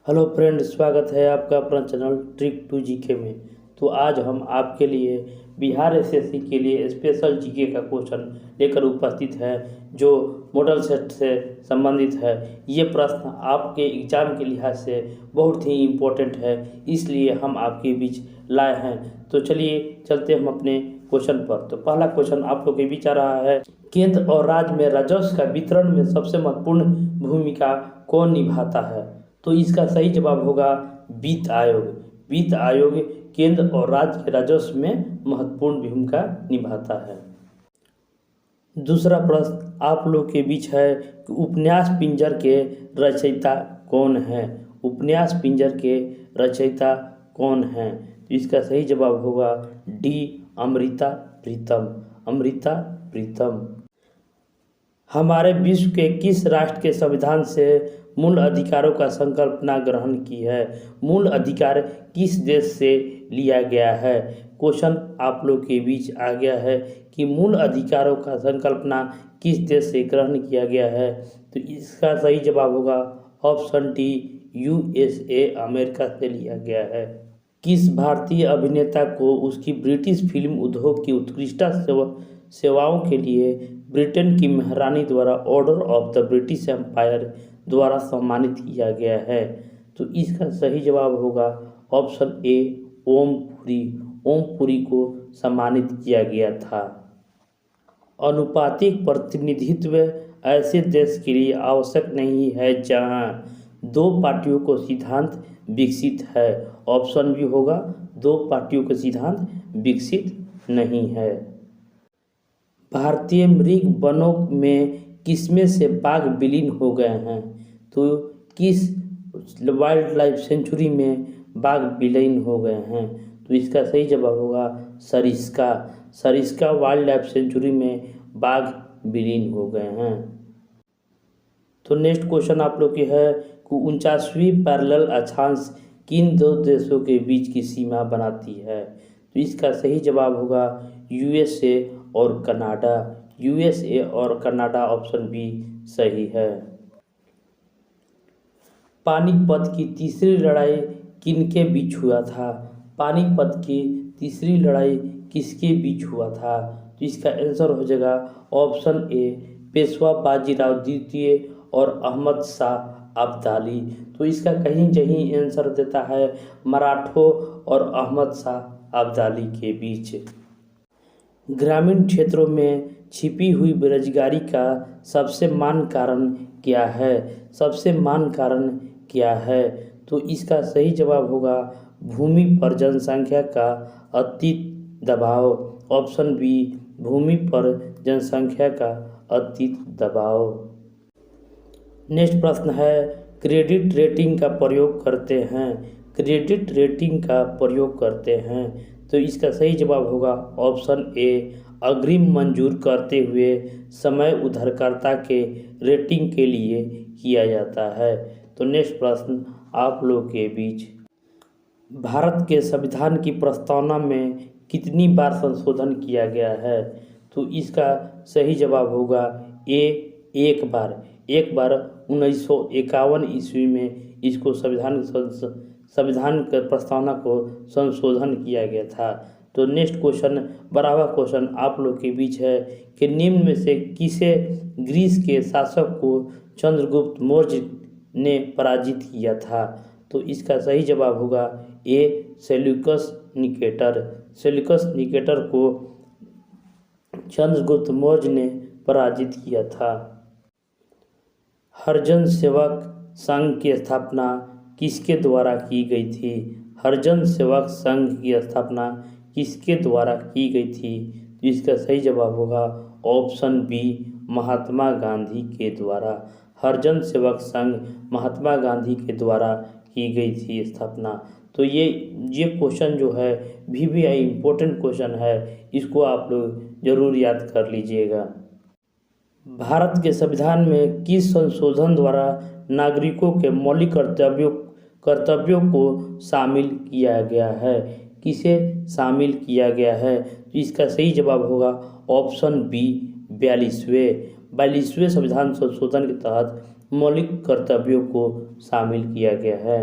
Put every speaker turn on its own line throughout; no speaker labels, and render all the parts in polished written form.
Hello friend, स्वागत है आपका अपना चैनल ट्रिक टू जीके में। तो आज हम आपके लिए बिहार एसएससी के लिए स्पेशल जीके का क्वेश्चन लेकर उपस्थित है, जो मॉडल सेट से संबंधित है। ये प्रश्न आपके एग्जाम के लिहाज से बहुत ही इम्पोर्टेंट है, इसलिए हम आपके बीच लाए हैं। तो चलिए चलते हम अपने क्वेश्चन पर। तो पहला क्वेश्चन आप लोग के बीच आ रहा है, केंद्र और राज्य में राजस्व का वितरण में सबसे महत्वपूर्ण भूमिका कौन निभाता है? तो इसका सही जवाब होगा वित्त आयोग। वित्त आयोग केंद्र और राज्य के राजस्व में महत्वपूर्ण भूमिका निभाता है। दूसरा प्रश्न आप लोग के बीच है कि उपन्यास पिंजर के रचयिता कौन है? उपन्यास पिंजर के रचयिता कौन है? तो इसका सही जवाब होगा डी, अमृता प्रीतम। अमृता प्रीतम। हमारे विश्व के किस राष्ट्र के संविधान से मूल अधिकारों का संकल्पना ग्रहण की है? मूल अधिकार किस देश से लिया गया है? क्वेश्चन आप लोग के बीच आ गया है कि मूल अधिकारों का संकल्पना किस देश से ग्रहण किया गया है? तो इसका सही जवाब होगा ऑप्शन डी, यूएसए, अमेरिका से लिया गया है। किस भारतीय अभिनेता को उसकी ब्रिटिश फिल्म उद्योग की उत्कृष्ट सेवाओं के लिए ब्रिटेन की महारानी द्वारा order of the British Empire द्वारा सम्मानित किया गया है? तो इसका सही जवाब होगा ऑप्शन ए, ओम पुरी। ओम पुरी को सम्मानित किया गया था। अनुपातिक प्रतिनिधित्व ऐसे देश के लिए आवश्यक नहीं है जहां दो पार्टियों को सिद्धांत विकसित है। ऑप्शन बी होगा दो पार्टियों का सिद्धांत विकसित नहीं है। भारतीय मृग वनों में किसमें से बाघ विलीन हो गए हैं? तो किस वाइल्ड लाइफ सेंचुरी में बाघ विलीन हो गए हैं? तो इसका सही जवाब होगा Sariska. Sariska wild life sanctuary में बाघ विलीन हो गए हैं। तो नेक्स्ट क्वेश्चन आप लोग की है कि 49वीं पैरेलल अक्षांश किन दो देशों के बीच की सीमा बनाती है? तो इसका सही जवाब होगा यूएसए और कनाडा। यूएसए और कनाडा, ऑप्शन बी सही है। पानीपत की तीसरी लड़ाई किनके बीच हुआ था? पानीपत की तीसरी लड़ाई किसके बीच हुआ था? तो इसका आंसर हो जाएगा ऑप्शन ए, पेशवा बाजीराव द्वितीय और अहमद शाह अब्दाली। तो इसका कहीं कहीं आंसर देता है मराठों और अहमद शाह अब्दाली के बीच। ग्रामीण क्षेत्रों में छिपी हुई बेरोजगारी का सबसे मान कारण क्या है? सबसे मान कारण क्या है? तो इसका सही जवाब होगा भूमि पर जनसंख्या का अत्यधिक दबाव। ऑप्शन बी, भूमि पर जनसंख्या का अत्यधिक दबाव। नेक्स्ट प्रश्न है, क्रेडिट रेटिंग का प्रयोग करते हैं। क्रेडिट रेटिंग का प्रयोग करते हैं। तो इसका सही जवाब होगा ऑप्शन ए, अग्रिम मंजूर करते हुए समय उधारकर्ता के रेटिंग के लिए किया जाता है। तो नेक्स्ट प्रश्न आप लोग के बीच, भारत के संविधान की प्रस्तावना में कितनी बार संशोधन किया गया है? तो इसका सही जवाब होगा ए, एक बार। एक बार 1951 ईस्वी में इसको संविधान के प्रस्तावना को संशोधन किया गया था। तो नेक्स्ट क्वेश्चन, बराबर क्वेश्चन आप लोग के बीच है कि निम्न में से किसे ग्रीस के शासक को चंद्रगुप्त मौर्य ने पराजित किया था? तो इसका सही जवाब होगा ए, सेल्यूकस निकेटर। सेल्यूकस निकेटर को चंद्रगुप्त मौर्य ने पराजित किया था। हरिजन सेवक संघ की स्थापना किसके द्वारा की गई थी? हरिजन सेवक संघ की स्थापना किसके द्वारा की गई थी? तो इसका सही जवाब होगा ऑप्शन बी, महात्मा गांधी के द्वारा। हरिजन सेवक संघ महात्मा गांधी के द्वारा की गई थी स्थापना। तो ये क्वेश्चन जो है VVI इम्पोर्टेंट क्वेश्चन है, इसको आप लोग जरूर याद कर लीजिएगा। भारत के संविधान में किस संशोधन द्वारा नागरिकों के मौलिक कर्तव्यों को शामिल किया गया है? किसे शामिल किया गया है? तो इसका सही जवाब होगा ऑप्शन बी, 42वें संविधान संशोधन के तहत मौलिक कर्तव्यों को शामिल किया गया है।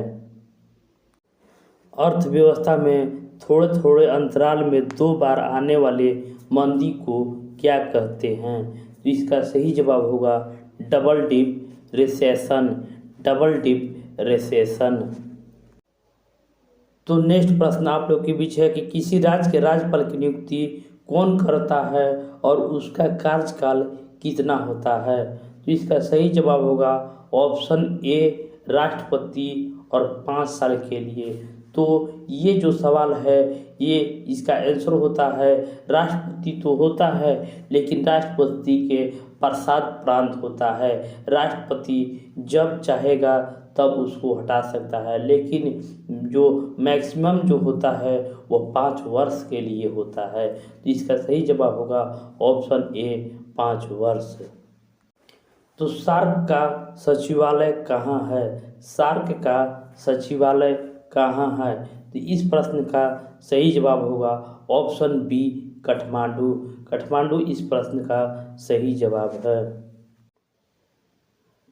अर्थव्यवस्था में थोड़े थोड़े अंतराल में 2 बार आने वाले मंदी को क्या कहते हैं? तो इसका सही जवाब होगा double dip recession. Double dip recession. तो नेक्स्ट प्रश्न आप लोग के बीच है कि किसी राज्य के राज्यपाल की नियुक्ति कौन करता है और उसका कार्यकाल कितना होता है? तो इसका सही जवाब होगा ऑप्शन ए राष्ट्रपति और 5 साल के लिए। तो ये जो सवाल है ये इसका आंसर होता है राष्ट्रपति तो होता है, लेकिन राष्ट्रपति के प्रसाद प्रांत होता है। राष्ट्रपति जब चाहेगा तब उसको हटा सकता है, लेकिन जो मैक्सिमम जो होता है वो 5 वर्ष के लिए होता है। तो इसका सही जवाब होगा ऑप्शन ए 5 वर्ष। तो सार्क का सचिवालय कहाँ है? सार्क का सचिवालय कहाँ है? तो इस प्रश्न का सही जवाब होगा ऑप्शन बी काठमांडू। काठमांडू इस प्रश्न का सही जवाब है।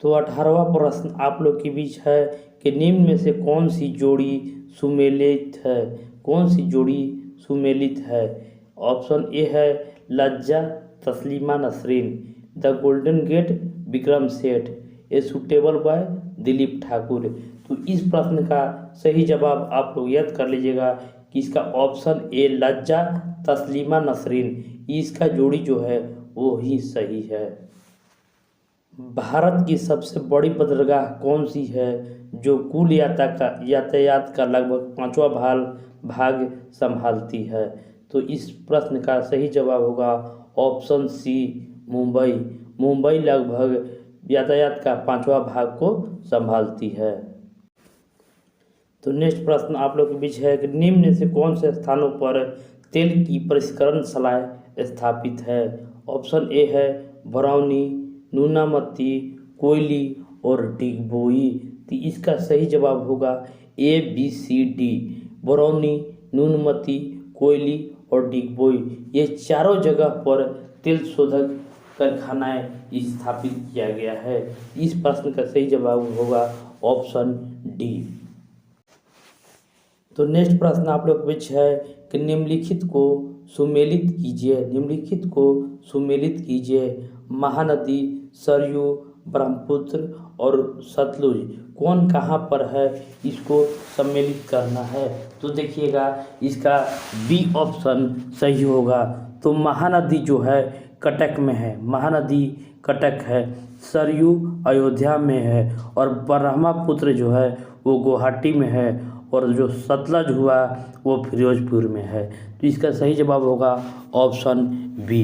तो 18वां प्रश्न आप लोग के बीच है कि निम्न में से कौन सी जोड़ी सुमेलित है? कौन सी जोड़ी सुमेलित है? ऑप्शन ए है Lajja Taslima Nasrin, the golden gate Vikram Seth, A suitable boy Dilip Thakur. तो इस प्रश्न का सही जवाब आप लोग याद कर लीजिएगा कि इसका ऑप्शन ए लज्जा तस्लीमा नसरीन, इसका जोड़ी जो है वो ही सही है। भारत की सबसे बड़ी बंदरगाह कौन सी है जो कुल यातायात का लगभग 5वां भाग संभालती है? तो इस प्रश्न का सही जवाब होगा ऑप्शन सी मुंबई। मुंबई लगभग यातायात का 5वां भाग को संभालती है। तो नेक्स्ट प्रश्न आप लोग के बीच है कि निम्न से कौन से स्थानों पर तेल की परिष्करण स्थापित है? ऑप्शन ए है बरौनी, नूनामती, कोयली और डिगबोई। तो इसका सही जवाब होगा A B C D, Barauni, Noonmati, Koyali और डिगबोई। ये चारों जगह पर तेल शोधक कारखानाएं स्थापित किया गया है। इस प्रश्न का सही जवाब होगा ऑप्शन डी। तो नेक्स्ट प्रश्न आप लोग के बीच है कि निम्नलिखित को सुमेलित कीजिए। निम्नलिखित को सुमेलित कीजिए। महानदी सरयू, ब्रह्मपुत्र और सतलुज कौन कहाँ पर है, इसको सम्मिलित करना है। तो देखिएगा इसका बी ऑप्शन सही होगा। तो महानदी जो है कटक में है, महानदी कटक है, सरयू अयोध्या में है और ब्रह्मपुत्र जो है वो गुवाहाटी में है और जो सतलज हुआ वो फिरोजपुर में है। तो इसका सही जवाब होगा ऑप्शन बी।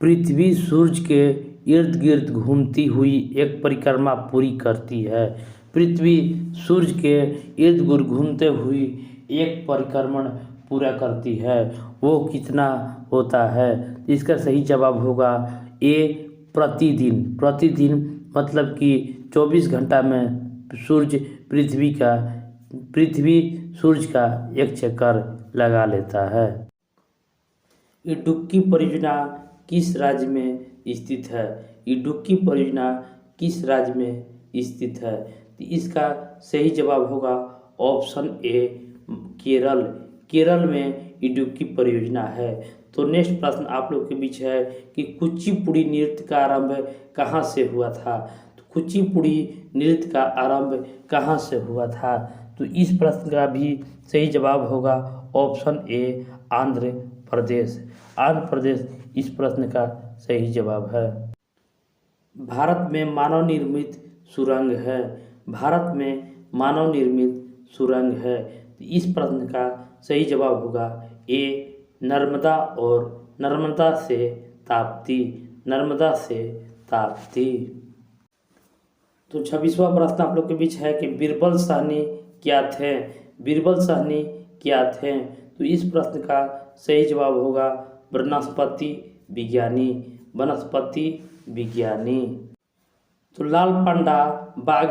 पृथ्वी सूर्य के इर्द गिर्द घूमती हुई एक परिक्रमा पूरी करती है। पृथ्वी सूर्य के इर्द गिर्द घूमते हुई एक परिक्रमण पूरा करती है, वो कितना होता है? इसका सही जवाब होगा ए प्रतिदिन। प्रतिदिन मतलब कि 24 घंटा में पृथ्वी सूर्य का एक चक्कर लगा लेता है। इडुक्की परियोजना किस राज्य में स्थित है? इडुक्की परियोजना किस राज्य में स्थित है? तो इसका सही जवाब होगा ऑप्शन ए केरल। केरल में इडुक्की परियोजना है। तो नेक्स्ट प्रश्न आप लोग के बीच है कि कुचिपुड़ी नृत्य का आरंभ कहाँ से हुआ था? तो कुचिपुड़ी नृत्य का आरंभ कहाँ से हुआ था? तो इस प्रश्न का भी सही जवाब होगा ऑप्शन ए आंध्र प्रदेश। आंध्र प्रदेश इस प्रश्न का सही जवाब है। भारत में मानव निर्मित सुरंग है। भारत में मानव निर्मित सुरंग है। तो इस प्रश्न का सही जवाब होगा ए नर्मदा और नर्मदा से ताप्ती। नर्मदा से ताप्ती। तो 26वां प्रश्न आप लोग के बीच है कि बीरबल साहनी क्या थे? बीरबल साहनी क्या थे? तो इस प्रश्न का सही जवाब होगा वनस्पति विज्ञानी। वनस्पति विज्ञानी। तो लाल पांडा बाघ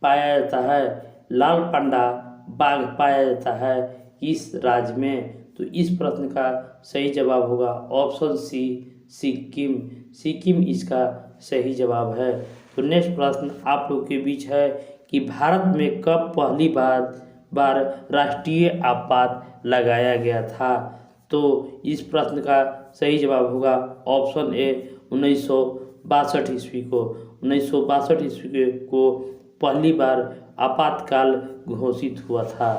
पाया जाता है। लाल पांडा बाघ पाया जाता है किस राज्य में? तो इस प्रश्न का सही जवाब होगा ऑप्शन सी सिक्किम। सिक्किम इसका सही जवाब है। तो नेक्स्ट प्रश्न आप लोग के बीच है कि भारत में कब पहली बार राष्ट्रीय आपात लगाया गया था। तो इस प्रश्न का सही जवाब होगा ऑप्शन ए 1962 ईस्वी को। 1962 ईस्वी को पहली बार आपातकाल घोषित हुआ था।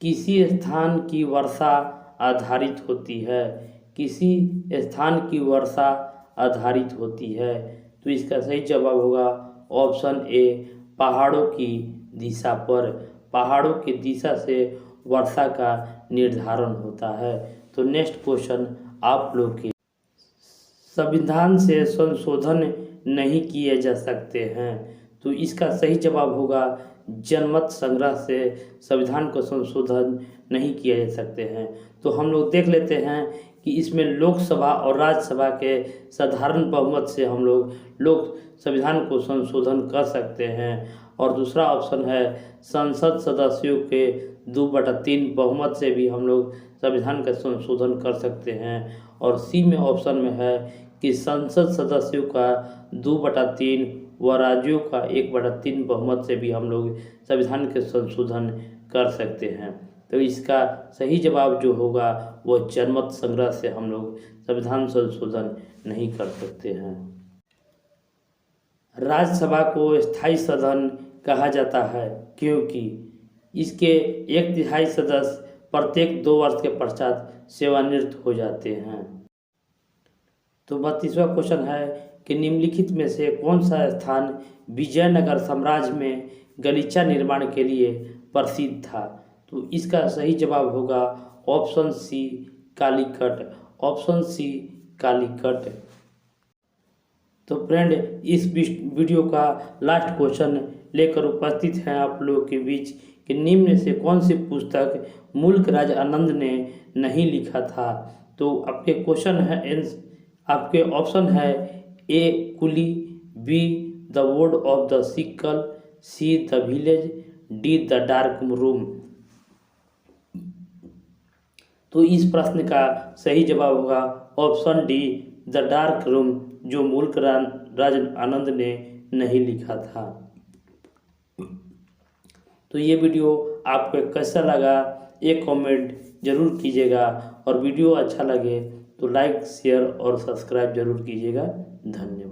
किसी स्थान की वर्षा आधारित होती है। किसी स्थान की वर्षा आधारित होती है। तो इसका सही जवाब होगा ऑप्शन ए पहाड़ों की दिशा पर। पहाड़ों की दिशा से वर्षा का निर्धारण होता है। तो नेक्स्ट क्वेश्चन आप लोग के संविधान से संशोधन नहीं किए जा सकते हैं। तो इसका सही जवाब होगा जनमत संग्रह से संविधान को संशोधन नहीं किया जा सकते हैं। तो हम लोग देख लेते हैं कि इसमें लोकसभा और राज्यसभा के साधारण बहुमत से हम लोग संविधान को संशोधन कर सकते हैं। और दूसरा ऑप्शन है संसद सदस्यों के 2/3 बहुमत से भी हम लोग संविधान का संशोधन कर सकते हैं। और सी में ऑप्शन में है कि संसद सदस्यों का 2/3 व राज्यों का 1/3 बहुमत से भी हम लोग संविधान के संशोधन कर सकते हैं। तो इसका सही जवाब जो होगा वो जनमत संग्रह से हम लोग संविधान संशोधन नहीं कर सकते हैं। राज्यसभा को स्थायी सदन कहा जाता है क्योंकि इसके 1/3 सदस्य प्रत्येक 2 वर्ष के पश्चात सेवानिवृत्त हो जाते हैं। तो 32वां क्वेश्चन है कि निम्नलिखित में से कौन सा स्थान विजयनगर साम्राज्य में गलीचा निर्माण के लिए प्रसिद्ध था। तो इसका सही जवाब होगा option C Calicut. Option C Calicut. तो फ्रेंड इस वीडियो का लास्ट क्वेश्चन लेकर उपस्थित हैं आप लोगों के बीच कि निम्न से कौन सी पुस्तक मुल्क राज आनंद ने नहीं लिखा था। तो आपके क्वेश्चन है आपके ऑप्शन है A coolie, B the wood of the sickle, C the village, D the dark room. तो इस प्रश्न का सही जवाब होगा option D the dark room, जो मुल्क राज आनंद ने नहीं लिखा था। तो ये वीडियो आपको कैसा लगा एक कमेंट जरूर कीजिएगा और वीडियो अच्छा लगे तो लाइक शेयर और सब्सक्राइब जरूर कीजिएगा। धन्यवाद।